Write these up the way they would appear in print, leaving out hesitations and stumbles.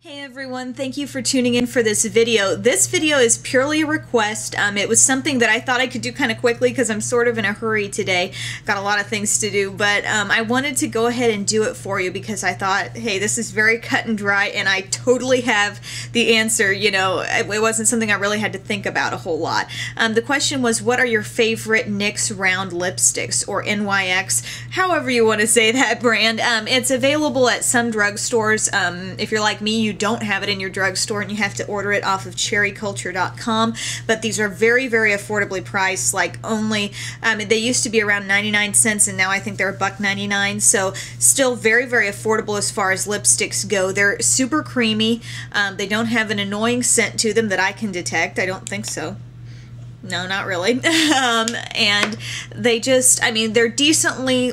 Hey everyone, thank you for tuning in for this video. This video is purely a request. It was something that I thought I could do kind of quickly because I'm sort of in a hurry today. Got a lot of things to do, but I wanted to go ahead and do it for you because I thought, hey, this is very cut and dry and I totally have the answer. You know, it wasn't something I really had to think about a whole lot. The question was, what are your favorite NYX Round Lipsticks, or NYX, however you want to say that brand. It's available at some drugstores. If you're like me, you don't have it in your drugstore and you have to order it off of cherryculture.com, but these are very, very affordably priced. Like only, they used to be around 99 cents and now I think they're $1.99, so still very, very affordable as far as lipsticks go. They're super creamy. They don't have an annoying scent to them that I can detect. I don't think so. No, not really. And they just, I mean, they're decently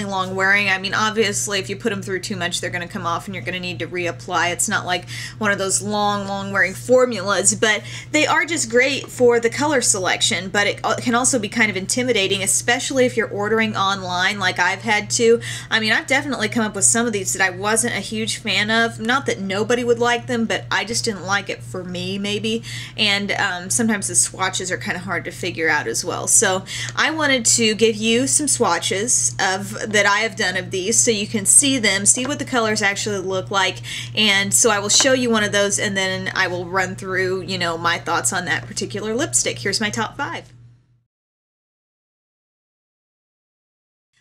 long wearing. I mean, obviously if you put them through too much, they're going to come off and you're going to need to reapply. It's not like one of those long wearing formulas, but they are just great for the color selection, but it can also be kind of intimidating, especially if you're ordering online like I've had to. I mean, I've definitely come up with some of these that I wasn't a huge fan of. Not that nobody would like them, but I just didn't like it for me, maybe. And sometimes the swatches are kind of hard to figure out as well. So I wanted to give you some swatches that I have done of these so you can see them, see what the colors actually look like. And so I will show you one of those and then I will run through, you know, my thoughts on that particular lipstick. Here's my top 5.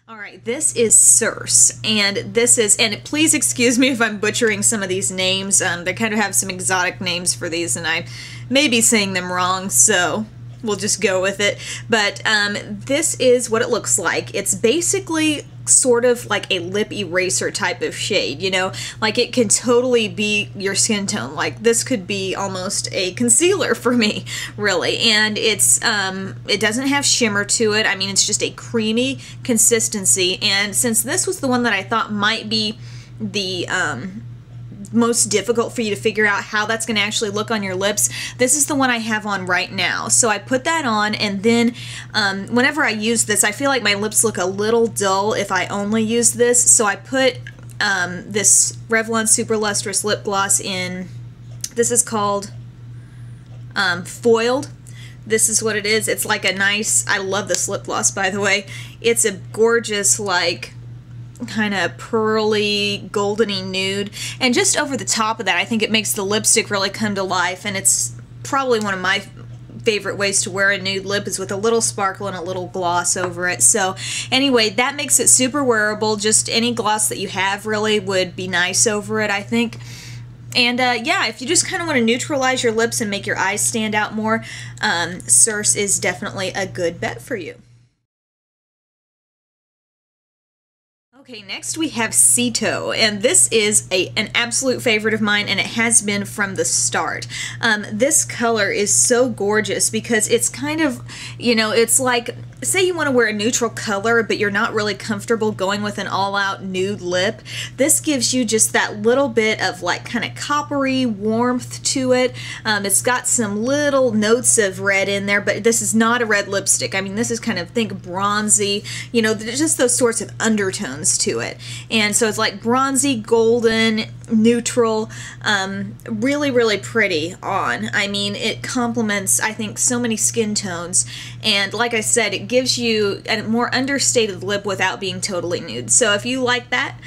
Alright, this is Circe, and this is, and please excuse me if I'm butchering some of these names. They kind of have some exotic names for these and I may be saying them wrong, so we'll just go with it. But this is what it looks like. It's basically sort of like a lip eraser type of shade, you know, like it can totally be your skin tone. Like this could be almost a concealer for me, really. And it's it doesn't have shimmer to it. I mean, it's just a creamy consistency. And since this was the one that I thought might be the most difficult for you to figure out how that's going to actually look on your lips, this is the one I have on right now. So I put that on, and then whenever I use this, I feel like my lips look a little dull if I only use this. So I put this Revlon Super Lustrous Lip Gloss in. This is called Foiled. This is what it is. It's like a nice, I love this lip gloss, by the way. It's a gorgeous, like, kind of pearly, goldeny nude, and just over the top of that, I think it makes the lipstick really come to life, and it's probably one of my favorite ways to wear a nude lip is with a little sparkle and a little gloss over it. So anyway, that makes it super wearable. Just any gloss that you have really would be nice over it, I think. And yeah, if you just kind of want to neutralize your lips and make your eyes stand out more, Circe is definitely a good bet for you. Okay, next we have Ceto, and this is an absolute favorite of mine, and it has been from the start. This color is so gorgeous because it's kind of, you know, it's like, say you want to wear a neutral color, but you're not really comfortable going with an all-out nude lip. This gives you just that little bit of like kind of coppery warmth to it. It's got some little notes of red in there, but this is not a red lipstick. I mean, this is kind of, think bronzy, you know, just those sorts of undertones to it. And so it's like bronzy, golden, neutral, really, really pretty on. I mean, it complements, I think, so many skin tones, and like I said, it gives you a more understated lip without being totally nude. So if you like that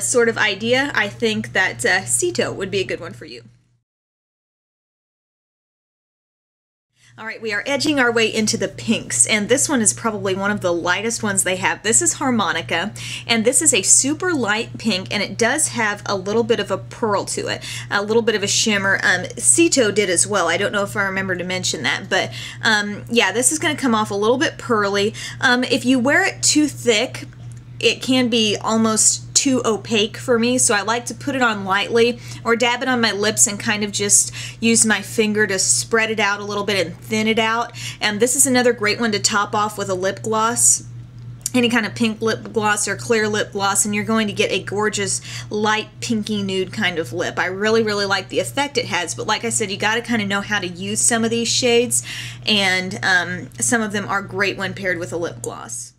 sort of idea, I think that Ceto would be a good one for you. Alright, we are edging our way into the pinks, and this one is probably one of the lightest ones they have. This is Harmonica, and this is a super light pink, and it does have a little bit of a pearl to it, a little bit of a shimmer. Ceto did as well. I don't know if I remember to mention that, but yeah, this is going to come off a little bit pearly. If you wear it too thick, it can be almost too opaque for me, so I like to put it on lightly or dab it on my lips and kind of just use my finger to spread it out a little bit and thin it out. And this is another great one to top off with a lip gloss, any kind of pink lip gloss or clear lip gloss, and you're going to get a gorgeous light pinky nude kind of lip. I really, really like the effect it has, but like I said, you got to kind of know how to use some of these shades, and some of them are great when paired with a lip gloss.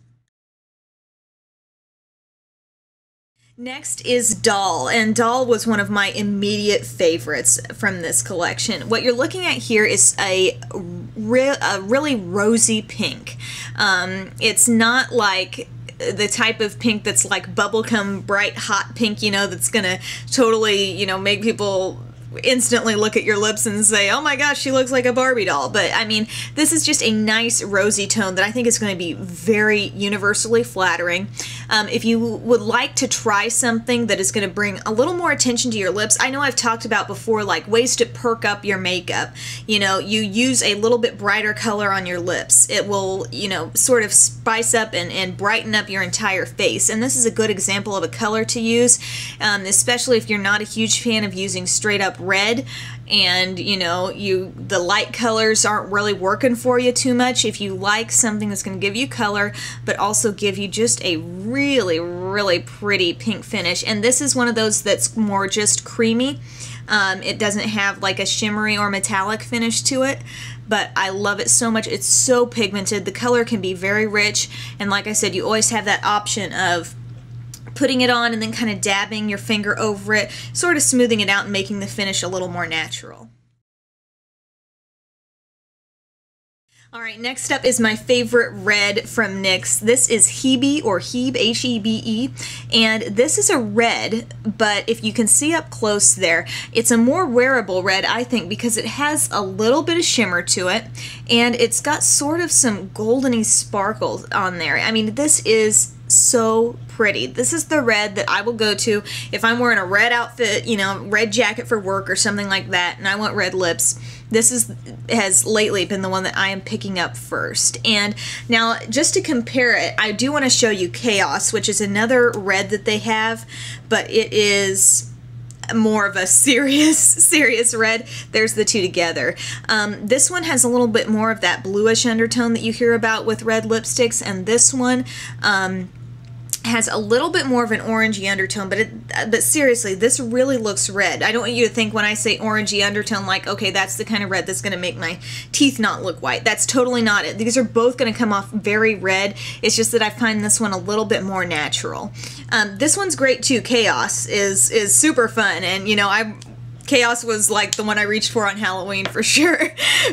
Next is Doll, and Doll was one of my immediate favorites from this collection. What you're looking at here is a really rosy pink. It's not like the type of pink that's like bubblegum bright hot pink, you know, that's gonna totally, you know, make people instantly look at your lips and say, oh my gosh, she looks like a Barbie doll. But I mean, this is just a nice rosy tone that I think is going to be very universally flattering. If you would like to try something that is going to bring a little more attention to your lips, I know I've talked about before, like ways to perk up your makeup. You know, you use a little bit brighter color on your lips. It will, you know, sort of spice up and brighten up your entire face. And this is a good example of a color to use, especially if you're not a huge fan of using straight up red and you know the light colors aren't really working for you too much. If you like something that's going to give you color but also give you just a really pretty pink finish, and this is one of those that's more just creamy. It doesn't have like a shimmery or metallic finish to it, but I love it so much. It's so pigmented. The color can be very rich, and like I said, you always have that option of putting it on and then kind of dabbing your finger over it, sort of smoothing it out and making the finish a little more natural. Alright, next up is my favorite red from NYX. This is Hebe, or Hebe, H-E-B-E, and this is a red, but if you can see up close there, it's a more wearable red, I think, because it has a little bit of shimmer to it, and it's got sort of some goldeny sparkles on there. I mean, this is so pretty. This is the red that I will go to if I'm wearing a red outfit, you know, red jacket for work or something like that, and I want red lips. This has lately been the one that I am picking up first. And now, just to compare it, I do want to show you Chaos, which is another red that they have, but it is more of a serious red. There's the two together. This one has a little bit more of that bluish undertone that you hear about with red lipsticks, and this one has a little bit more of an orangey undertone, but seriously, this really looks red. I don't want you to think when I say orangey undertone like, okay, that's the kind of red that's going to make my teeth not look white. That's totally not it. These are both going to come off very red. It's just that I find this one a little bit more natural. This one's great too. Chaos is super fun, and you know, Chaos was like the one I reached for on Halloween for sure.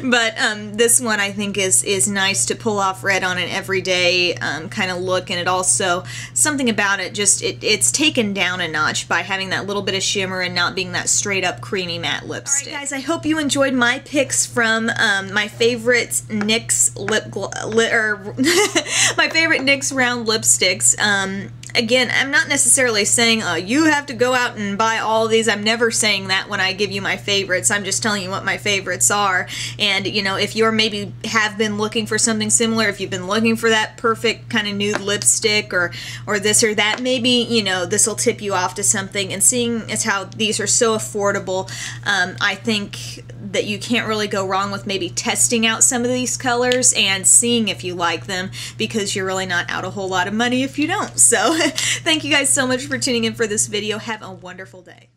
But this one I think is nice to pull off red on an everyday kind of look, and it also, something about it, just it's taken down a notch by having that little bit of shimmer and not being that straight up creamy matte lipstick. Alright guys, I hope you enjoyed my picks from my favorite NYX my favorite NYX Round Lipsticks. Again, I'm not necessarily saying you have to go out and buy all of these. I'm never saying that when I give you my favorites. I'm just telling you what my favorites are. And, you know, if you're maybe have been looking for something similar, if you've been looking for that perfect kind of nude lipstick or this or that, maybe, you know, this will tip you off to something. And seeing as how these are so affordable, I think that you can't really go wrong with maybe testing out some of these colors and seeing if you like them, because you're really not out a whole lot of money if you don't. So thank you guys so much for tuning in for this video. Have a wonderful day.